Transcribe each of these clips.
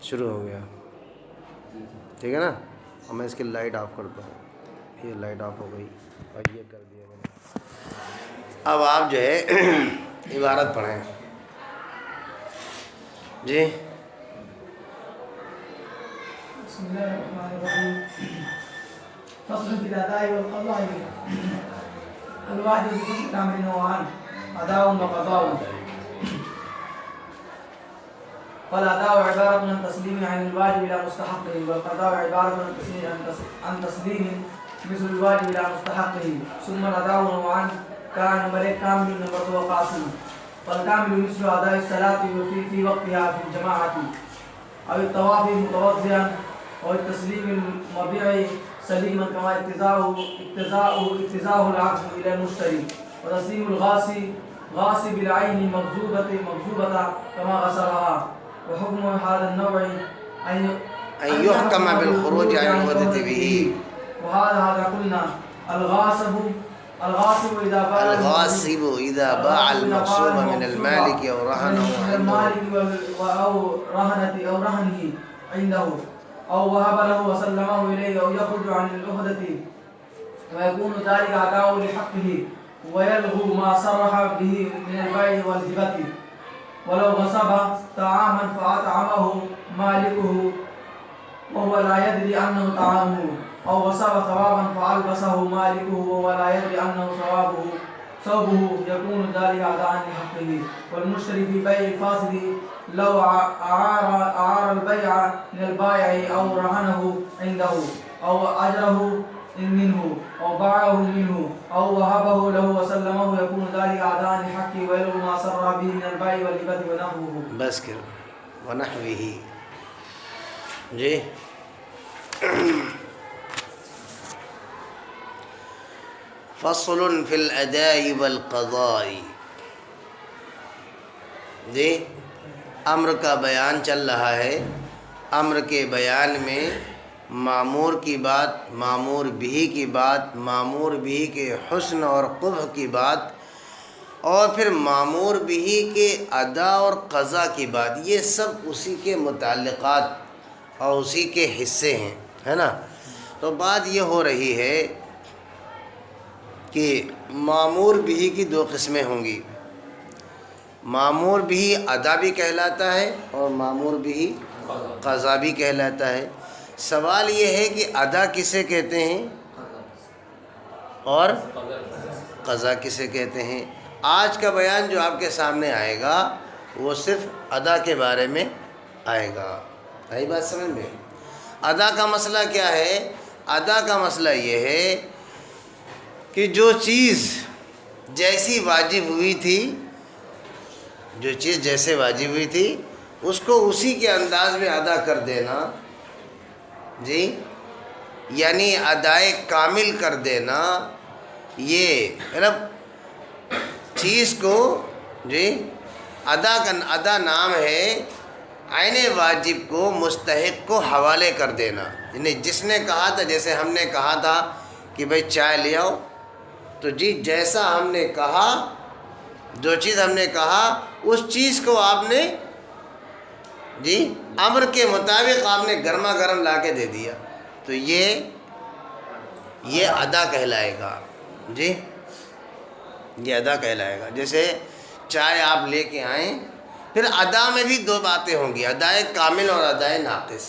شروع ہو گیا، ٹھیک ہے نا؟ اب میں اس کی لائٹ آف کرتا ہوں، یہ لائٹ آف ہو گئی اور یہ کر دیا میں نے۔ اب آپ جو ہے عبارت پڑھیں جی۔ بسم الله الرحمن الرحيم. فصل في الأداء والقضاء. الواجب بكل أمر نوعان: أداء وقضاء. فالأداء عبارة عن تسليم عن الواجب إلى مستحقه، والقضاء عبارة عن تسليم مثل الواجب إلى مستحقه. ثم الأداء نوعان: نمبر 1 كامل، نمبر 2 قاصر. والكامل مثل أداء الصلاة في وقتها في الجماعة، أو الطواف متوضئا، أو التسليم المبيع سليما كما اقتزاء العقد إلى المشتري، وتسليم غاصب العين مغصوبة كما غسلها. وحكم هذا النوع أن يحكم بالخروج عن العهدة به. وهذا قلنا الغاصب إذا باع المغصوب من المالك أو رهنه أو رهنه عنده، أو وهب له وسلمه إليه، أو يخرج عن العهدة، ويكون ذلك أداء لحقه، ويلغو ما صرح به من البيع والهبة. ولو غصب طعاما فأطعمه مالكه وهو لا يدري أنه طعامه، أو غصب ثوابا فألبسه مالكه وهو لا يدري أنه ثوبه، يكون ذلك أداء لحقه. والمشتري في بيع الفاسد لو أعار البيع من البائع، أو رهنه عنده، أو أجره منه، أو باعه منه، أو وهبه له وسلمه، يكون ذلك أداء لحقه، ويلغو ما سر به من البيع والهبة ونحوه. بس کر ونحوه جی۔ فصل فی الاداء والقضاء جی، امر کا بیان چل رہا ہے۔ امر کے بیان میں معمور کی بات، معمور بھی کی بات، معمور بھی کے حسن اور قبح کی بات، اور پھر معمور بھی کے ادا اور قضا کی بات، یہ سب اسی کے متعلقات اور اسی کے حصے ہیں، ہے نا؟ تو بات یہ ہو رہی ہے کہ معمور بھی کی دو قسمیں ہوں گی۔ معمور بھی ادا بھی کہلاتا ہے اور معمور بھی قضا بھی کہلاتا ہے۔ سوال یہ ہے کہ ادا کسے کہتے ہیں اور قضا کسے کہتے ہیں؟ آج کا بیان جو آپ کے سامنے آئے گا وہ صرف ادا کے بارے میں آئے گا۔ آئی بات سمجھ میں؟ ادا کا مسئلہ کیا ہے؟ ادا کا مسئلہ یہ ہے کہ جو چیز جیسی واجب ہوئی تھی، جو چیز جیسے واجب ہوئی تھی اس کو اسی کے انداز میں ادا کر دینا جی، یعنی ادائے کامل کر دینا، یہ مطلب چیز کو جی ادا نام ہے عین واجب کو مستحق کو حوالے کر دینا۔ یعنی جس نے کہا تھا، جیسے ہم نے کہا تھا کہ بھائی چائے لے آؤ، تو جی جیسا ہم نے کہا، جو چیز ہم نے کہا اس چیز کو آپ نے جی امر کے مطابق آپ نے گرما گرم لا کے دے دیا، تو یہ ادا کہلائے گا جی، یہ ادا کہلائے گا۔ جیسے چائے آپ لے کے آئیں، پھر ادا میں بھی دو باتیں ہوں گی، ادائے کامل اور ادائے ناقص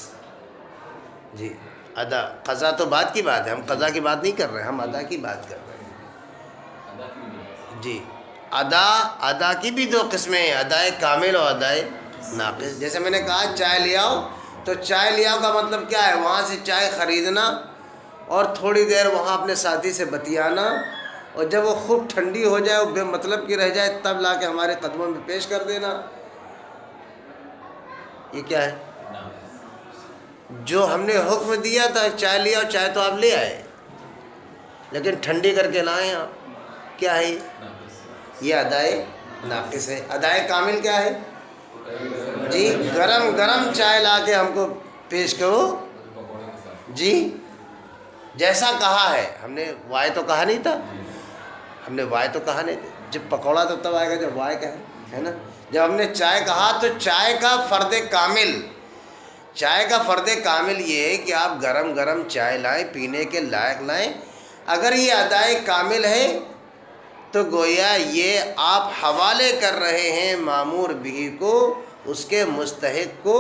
جی۔ ادا قضا تو بات کی بات ہے، ہم قضا کی بات نہیں کر رہے ہیں، ہم ادا کی بات کر رہے ہیں جی۔ ادا کی بھی دو قسمیں ہیں، ادائے کامل اور ادائے ناقص۔ جیسے میں نے کہا چائے لے آؤ، تو چائے لے آؤ کا مطلب کیا ہے؟ وہاں سے چائے خریدنا اور تھوڑی دیر وہاں اپنے ساتھی سے بتیانا، اور جب وہ خوب ٹھنڈی ہو جائے، وہ بے مطلب کی رہ جائے، تب لا کے ہمارے قدموں میں پیش کر دینا، یہ کیا ہے؟ جو ہم نے حکم دیا تھا چائے لے آؤ، چائے تو آپ لے آئے لیکن ٹھنڈی کر کے لائیں آپ، کیا ہے یہ ادائے ناقص ہے۔ ادائے کامل کیا ہے جی؟ گرم گرم چائے لا کے ہم کو پیش کرو جی، جیسا کہا ہے ہم نے۔ وائے تو کہا نہیں تھا، ہم نے وائے تو کہا نہیں تھا، جب پکوڑا تو تب آئے گا جب وائے کہا ہے نا۔ جب ہم نے چائے کہا تو چائے کا فرد کامل، چائے کا فرض کامل یہ ہے کہ آپ گرم گرم چائے لائیں، پینے کے لائق لائیں. اگر یہ ادائے کامل ہے تو گویا یہ آپ حوالے کر رہے ہیں مامور بھی کو، اس کے مستحق کو،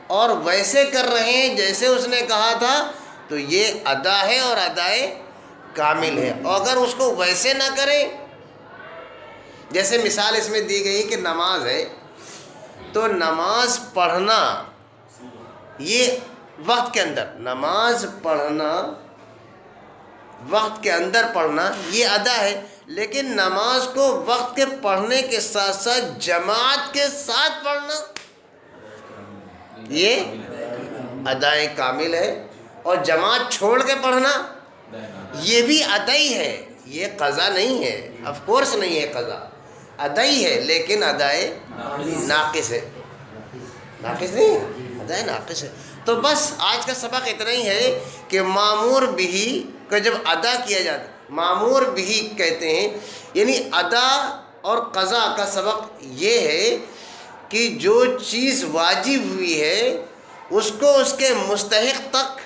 اور ویسے کر رہے ہیں جیسے اس نے کہا تھا، تو یہ ادا ہے اور ادائے کامل ہے. اور اگر اس کو ویسے نہ کریں، جیسے مثال اس میں دی گئی کہ نماز ہے، تو نماز پڑھنا یہ وقت کے اندر، نماز پڑھنا وقت کے اندر پڑھنا یہ ادا ہے، لیکن نماز کو وقت کے پڑھنے کے ساتھ ساتھ جماعت کے ساتھ پڑھنا یہ ادائے کامل ہے. اور جماعت چھوڑ کے پڑھنا یہ بھی ادائی ہے، یہ قضا نہیں ہے، آف کورس نہیں ہے قضا، ادائی ہے، لیکن ادائے ناقص ہے. ناقص نہیں ہے، ادائے ناقص ہے. تو بس آج کا سبق اتنا ہی ہے کہ مامور بھی کا جب ادا کیا جاتا ہے، مامور بھی کہتے ہیں، یعنی ادا اور قضا کا سبق یہ ہے کہ جو چیز واجب ہوئی ہے اس کو اس کے مستحق تک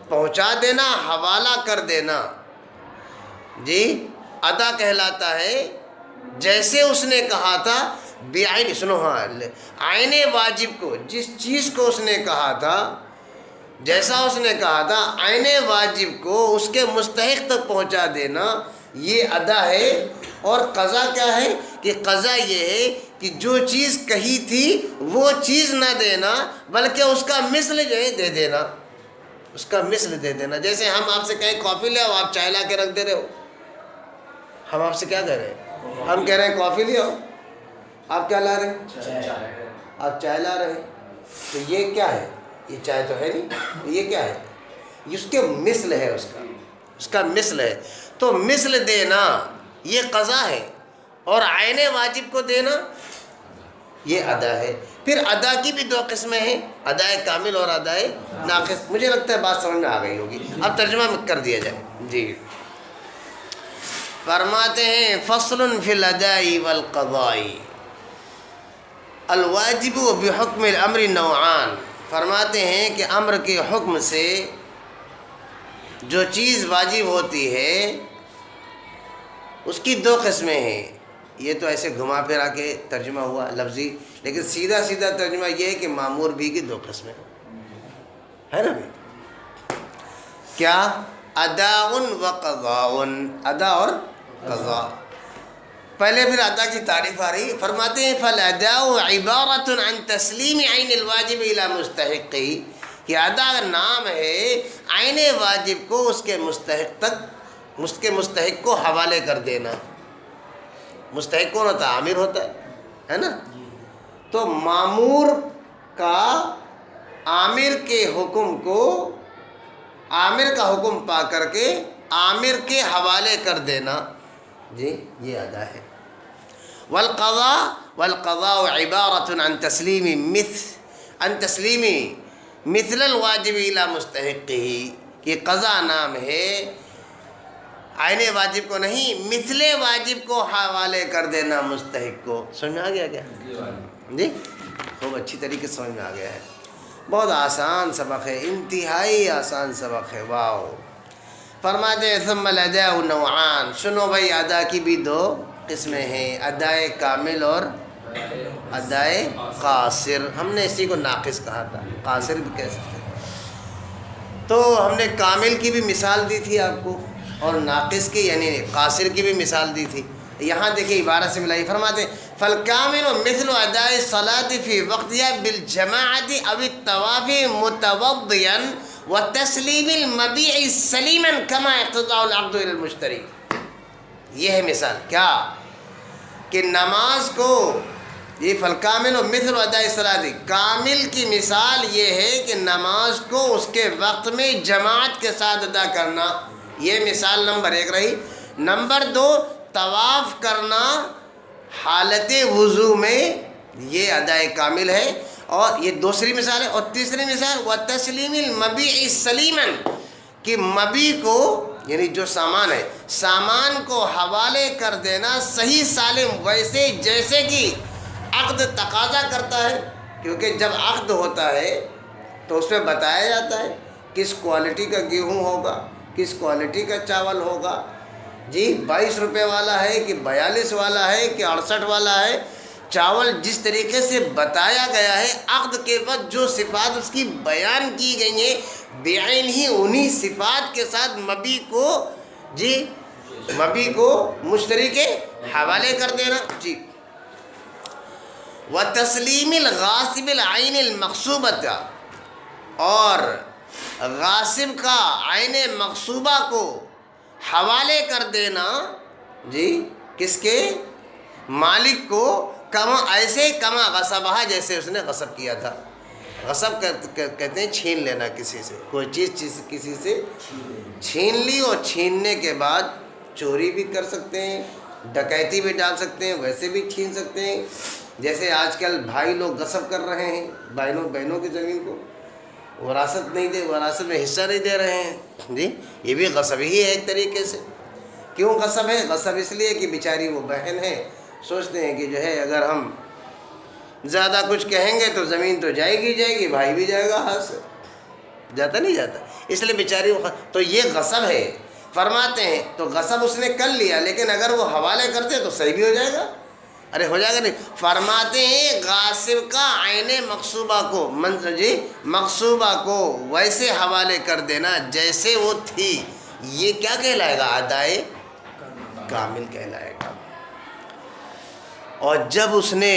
پہنچا دینا، حوالہ کر دینا، جی ادا کہلاتا ہے. جیسے اس نے کہا تھا بعین، سنو ہاں، عین واجب کو، جس چیز کو اس نے کہا تھا، جیسا اس نے کہا تھا، عین واجب کو اس کے مستحق تک پہنچا دینا یہ ادا ہے. اور قضا کیا ہے کہ قضا یہ ہے کہ جو چیز کہی تھی وہ چیز نہ دینا، بلکہ اس کا مثل جو ہے دے دینا، اس کا مثل دے دینا. جیسے ہم آپ سے کہیں کافی لے آؤ، آپ چائے لا کے رکھ دے رہے ہو. ہم آپ سے کیا کہہ رہے ہیں؟ ہم کہہ رہے ہیں کافی لے آؤ، آپ کیا لا رہے ہیں؟ آپ چائے لا رہے ہیں. تو یہ کیا ہے؟ یہ چائے تو ہے نہیں، یہ کیا ہے؟ اس کے مثل ہے، اس کا مثل ہے. تو مثل دینا یہ قضا ہے، اور عین واجب کو دینا یہ ادا ہے. پھر ادا کی بھی دو قسمیں ہیں، ادائے کامل اور ادائے ناقص. مجھے لگتا ہے بات سمجھ میں آ گئی ہوگی، اب ترجمہ کر دیا جائے. جی فرماتے ہیں فصل فی الاداء والقضاء الواجب بحکم الامر نوعان. فرماتے ہیں کہ امر کے حکم سے جو چیز واجب ہوتی ہے اس کی دو قسمیں ہیں. یہ تو ایسے گھما پھرا کے ترجمہ ہوا لفظی، لیکن سیدھا سیدھا ترجمہ یہ ہے کہ مامور بھی کی دو قسمیں ہے نا بھائی. کیا؟ ادا و قضاء، ادا اور قضاء. پہلے پھر ادا کی تعریف آ رہی. فرماتے ہیں فالاداء عبارۃ عن تسلیم عین الواجب الی مستحقہ، کہ ادا نام ہے عین واجب کو اس کے مستحق تک، اس کے مستحق کو حوالے کر دینا. مستحق کون ہوتا ہے؟ عامر ہوتا ہے نا. تو مامور کا عامر کے حکم کو، عامر کا حکم پا کر کے عامر کے حوالے کر دینا، جی یہ ادا ہے. والقضاء عبارۃ عن تسلیم مثل الواجب الی مستحقہ، کہ قضا نام ہے عین واجب کو نہیں، مثل واجب کو حوالے کر دینا مستحق کو. سمجھ میں آ گیا کیا؟ جی خوب اچھی طریقے سے سمجھ میں آ گیا ہے. بہت آسان سبق ہے، انتہائی آسان سبق ہے. واو. فرماتے ہیں ثم الاداء نوعان، سنو بھائی ادا کی بھی دو قسمیں ہیں، ادائے کامل اور ادائے قاصر. ہم نے اسی کو ناقص کہا تھا، قاصر بھی کہہ سکتے ہیں. تو ہم نے کامل کی بھی مثال دی تھی آپ کو، اور ناقص کی یعنی قاصر کی بھی مثال دی تھی. یہاں دیکھیں عبارت سے ملائی. فرماتے ہیں فالکامل مثل اداء الصلاة فی وقتها بالجماعت او الطواف متوضیا وتسلیم المبیع سلیما کما اقتضاء العقد الى المشتری. یہ ہے مثال. کیا کہ نماز کو، یہ فالکامل مثل اداء الصلاة، کامل کی مثال یہ ہے کہ نماز کو اس کے وقت میں جماعت کے ساتھ ادا کرنا. یہ مثال نمبر 1 رہی. نمبر 2 طواف کرنا حالت وضو میں، یہ ادائے کامل ہے، اور یہ دوسری مثال ہے. اور تیسری مثال وتسلیم المبیع سلیما، کہ مبیع کو یعنی جو سامان ہے، سامان کو حوالے کر دینا صحیح سالم، ویسے جیسے کہ عقد تقاضا کرتا ہے. کیونکہ جب عقد ہوتا ہے تو اس میں بتایا جاتا ہے کس کوالٹی کا گیہوں ہوگا، کس کوالٹی کا چاول ہوگا، جی 22 روپے والا ہے کہ 42 والا ہے کہ 68 والا ہے۔ چاول جس طریقے سے بتایا گیا ہے، عقد کے وقت جو صفات اس کی بیان کی گئی ہیں بعین ہی انہی صفات کے ساتھ مبی کو مشتری کے حوالے کر دینا۔ جی وَتَسْلِيمِ الْغَاصِبِ الْعَيْنِ الْمَغْصُوبَةَ، اور غاصب کا عین مغصوبہ کو حوالے کر دینا، جی کس کے؟ مالک کو، کما غصبہ، جیسے اس نے غصب کیا تھا۔ غصب کہتے ہیں چھین لینا کسی سے، کوئی چیز کسی سے چھین لی، اور چھیننے کے بعد چوری بھی کر سکتے ہیں، ڈکیتی بھی ڈال سکتے ہیں، ویسے بھی چھین سکتے ہیں۔ جیسے آج کل بھائی لوگ غصب کر رہے ہیں بہنوں کی زمین کو، وراثت میں حصہ نہیں دے رہے ہیں، جی یہ بھی غصب ہی ہے ایک طریقے سے۔ کیوں غصب ہے؟ غصب اس لیے کہ بیچاری وہ بہن ہے، سوچتے ہیں کہ جو ہے اگر ہم زیادہ کچھ کہیں گے تو زمین تو جائے گی، بھائی بھی جائے گا ہاتھ سے، جاتا نہیں جاتا، اس لیے بیچاری تو یہ غصب ہے۔ فرماتے ہیں تو غصب اس نے کر لیا، لیکن اگر وہ حوالے کرتے تو صحیح بھی ہو جائے گا، ہو جائے گا نہیں۔ فرماتے ہیں غاصب کا عین مغصوبہ کو ویسے حوالے کر دینا جیسے وہ تھی، یہ کیا کہلائے گا؟ ادائے کامل کہلائے گا۔ اور جب اس نے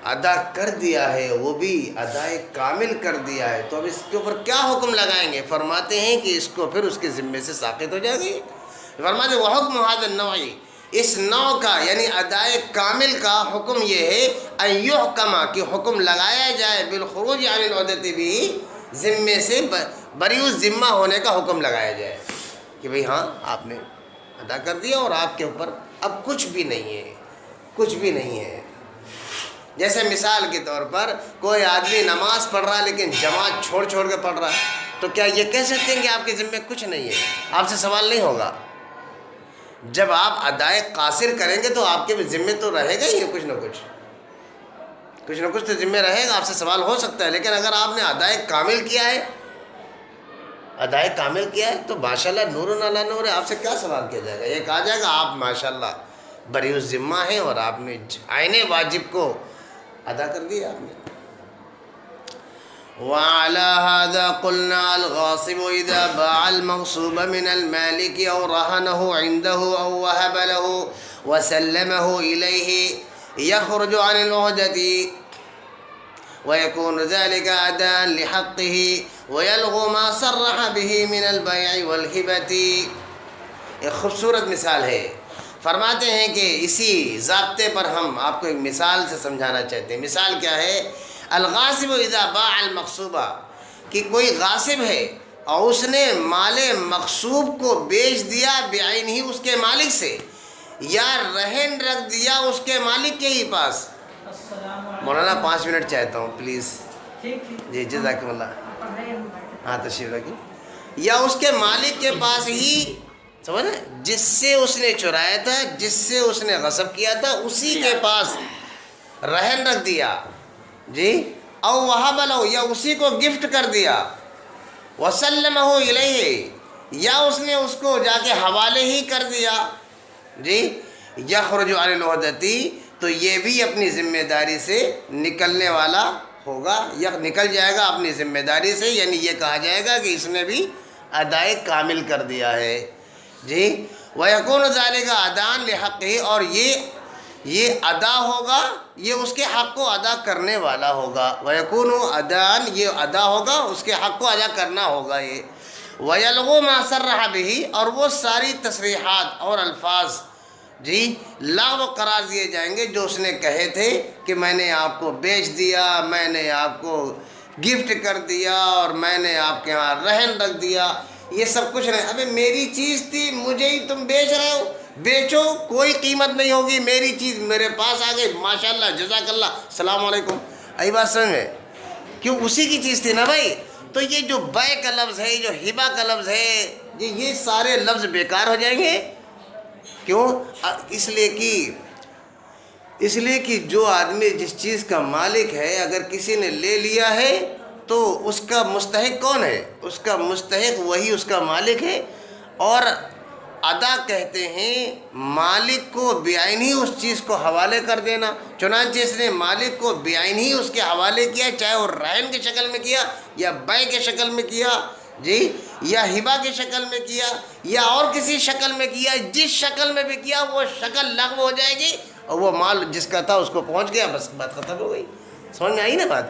ادا کر دیا ہے، وہ بھی ادائے کامل کر دیا ہے، تو اب اس کے اوپر کیا حکم لگائیں گے؟ فرماتے ہیں کہ اس کو پھر اس کے ذمے سے ساقط ہو جائے گی۔ فرماتے ہیں وحکم ھذا النوع، اس نوع کا یعنی ادائے کامل کا حکم یہ ہے ان یحکم، کہ حکم لگایا جائے بالخروج عن العہدۃ بھی، ذمے سے بری الذمہ ہونے کا حکم لگایا جائے کہ بھئی ہاں آپ نے ادا کر دیا اور آپ کے اوپر اب کچھ بھی نہیں ہے۔ جیسے مثال کے طور پر کوئی آدمی نماز پڑھ رہا ہے لیکن جماعت چھوڑ کے پڑھ رہا ہے، تو کیا یہ کہہ سکتے ہیں کہ آپ کے ذمے کچھ نہیں ہے؟ آپ سے سوال نہیں ہوگا۔ جب آپ ادائے قاصر کریں گے تو آپ کے ذمے تو رہے گا ہی کچھ نہ کچھ تو ذمے رہے گا، آپ سے سوال ہو سکتا ہے۔ لیکن اگر آپ نے ادائے کامل کیا ہے تو ماشاءاللہ نور علی نور ہے، آپ سے کیا سوال کیا جائے گا؟ یہ کہا جائے گا آپ ماشاءاللہ بری الذمہ ہیں اور آپ نے عین واجب کو ادا کر دیا آپ نے۔ وعلى هذا قلنا الغاصب إذا باع المغصوب من المالك أو رهنه عنده أو وهب له وسلمه إليه يخرج عن العهدة ويكون ذلك أداء لحقه ويلغو ما صرح به من البيع والهبة۔ ایک خوبصورت مثال ہے، فرماتے ہیں کہ اسی ضابطے پر ہم آپ کو ایک مثال سے سمجھانا چاہتے ہیں۔ مثال کیا ہے؟ الغاصب اذا باع المغصوبہ، کہ کوئی غاصب ہے اور اس نے مال مغصوب کو بیچ دیا بعین ہی اس کے مالک سے، یا رہن رکھ دیا اس کے مالک کے ہی پاس۔ مولانا 5 منٹ چاہتا ہوں پلیز۔ جی جزاکم اللہ، ہاں تشریف رکھیے۔ یا اس کے مالک کے پاس ہی، سمجھ رہے، جس سے اس نے چرایا تھا، جس سے اس نے غصب کیا تھا، اسی کے پاس رہن رکھ دیا، جی، او وہب لہ، یا اسی کو گفٹ کر دیا، وسلمہ الیہ، یا اس نے اس کو جا کے حوالے ہی کر دیا، جی، یخرج عن العہدۃ، تو یہ بھی اپنی ذمہ داری سے نکلنے والا ہوگا، یا نکل جائے گا اپنی ذمہ داری سے، یعنی یہ کہا جائے گا کہ اس نے بھی ادائے کامل کر دیا ہے، جی۔ وَيَكُونُ ذَلِكَ أَدَاءً لِحَقِّهِ، اور یہ ادا ہوگا، یہ اس کے حق کو ادا کرنے والا ہوگا۔ وَيَكُونُ أَدَاءً، یہ ادا ہوگا، اس کے حق کو ادا کرنا ہوگا یہ۔ وَيَلْغُو مَا صَرَّحَ بِهِ، اور وہ ساری تصریحات اور الفاظ، جی، لغو قرار دیے جائیں گے جو اس نے کہے تھے کہ میں نے آپ کو بیچ دیا، میں نے آپ کو گفٹ کر دیا، اور میں نے آپ کے ہاں رہن رکھ دیا، یہ سب کچھ نہیں۔ ابے میری چیز تھی، مجھے ہی تم بیچ رہے ہو، بیچو، کوئی قیمت نہیں ہوگی، میری چیز میرے پاس آ گئی، ماشاءاللہ جزاک اللہ، السلام علیکم، آئی بات سمجھ میں؟ کیوں؟ اسی کی چیز تھی نا بھائی۔ تو یہ جو بیع کا لفظ ہے، جو ہبہ کا لفظ ہے، یہ سارے لفظ بیکار ہو جائیں گے۔ کیوں؟ اس لیے کہ اس لیے کہ جو آدمی جس چیز کا مالک ہے اگر کسی نے لے لیا ہے تو اس کا مستحق کون ہے؟ اس کا مستحق وہی اس کا مالک ہے. اور ادا کہتے ہیں مالک کو بعین ہی اس چیز کو حوالے کر دینا. چنانچہ اس نے مالک کو بعین ہی اس کے حوالے کیا، چاہے وہ رہن کی شکل میں کیا یا بیع کی شکل میں کیا جی، یا ہبہ کی شکل میں کیا یا اور کسی شکل میں کیا. جس شکل میں بھی کیا وہ شکل لغو ہو جائے گی اور وہ مال جس کا تھا اس کو پہنچ گیا، بس بات ختم ہو گئی. سمجھ میں آئی نا بات؟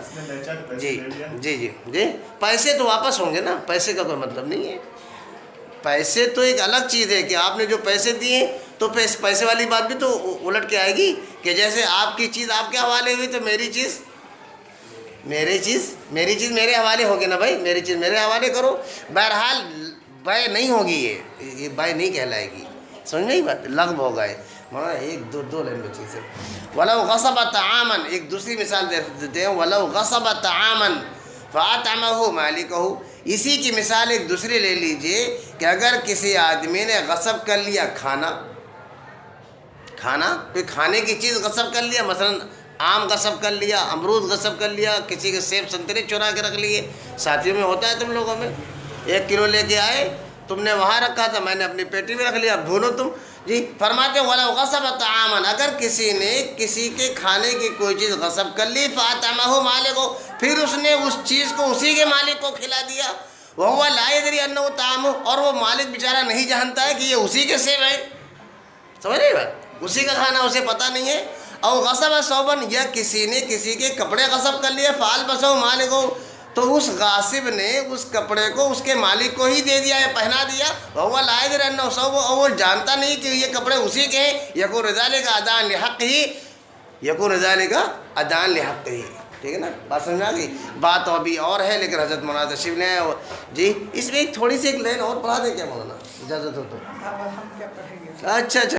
جی جی جی جی. پیسے تو واپس ہوں گے نا، پیسے کا کوئی مطلب نہیں ہے. پیسے تو ایک الگ چیز ہے کہ آپ نے جو پیسے دیے تو پیسے والی بات بھی تو الٹ کے آئے گی کہ جیسے آپ کی چیز آپ کے حوالے ہوئی تو میری چیز میرے حوالے ہوگی نا بھائی، میری چیز میرے حوالے کرو. بہرحال بیع نہیں ہوگی، یہ بیع نہیں کہلائے گی. سمجھ میں ہی بات، لغو ہوگا. مولانا ایک دو لائن میں چیز ہے. وَلَوْ غَصَبَ طَعَامًا، ایک دوسری مثال دیتے ہیں. وَلَوْ غَصَبَ طَعَامًا فَأَطْعَمَهُ مَالِكَهُ. اسی کی مثال ایک دوسری لے لیجئے کہ اگر کسی آدمی نے غصب کر لیا کھانا، کوئی کھانے کی چیز غصب کر لیا، مثلا آم غصب کر لیا، امرود غصب کر لیا، کسی کے سیب سنترے چورا کے رکھ لیے. ساتھیوں میں ہوتا ہے تم لوگوں میں، 1 کلو لے کے آئے، تم نے وہاں رکھا تھا، میں نے اپنی پیٹی میں رکھ لیا، اب ڈھونڈو تم. جی فرماتے ہیں وَلَوْ غَصَبَ طَعَامًا، اگر کسی نے کسی کے کھانے کی کوئی چیز غصب کر لی، فَأَطْعَمَهُ مَالِكُهُ، پھر اس نے اس چیز کو اسی کے مالک کو کھلا دیا. وَهُوَ لَا يَدْرِي أَنَّهُ طَعَامُهُ، اور وہ مالک بیچارہ نہیں جانتا ہے کہ یہ اسی کے سیب ہے. سمجھ رہے بات؟ اسی کا کھانا اسے پتہ نہیں ہے. او غصب ثوباً، یا کسی نے کسی کے کپڑے غصب کر لیے، فَأَلْبَسَهُ مَالِكُهُ، تو اس غاصب نے اس کپڑے کو اس کے مالک کو ہی دے دیا ہے، پہنا دیا. وَهُوَ لَا يَدْرِي أَنَّهُ ثَوْبُهُ، اور وہ جانتا نہیں کہ یہ کپڑے اسی کے ہیں. يَكُونُ ذَلِكَ أَدَاءً لِحَقِّهِ، يَكُونُ ذَلِكَ أَدَاءً لِحَقِّهِ. ٹھیک ہے نا، بات سمجھ آ گئی؟ بات ابھی اور ہے لیکن حضرت مولانا تشریف لے آئے. جی اس میں ایک تھوڑی سی ایک لائن اور پڑھا دیں کیا مولانا، اجازت ہو تو؟ ہم کیا پڑھیں گے؟ اچھا.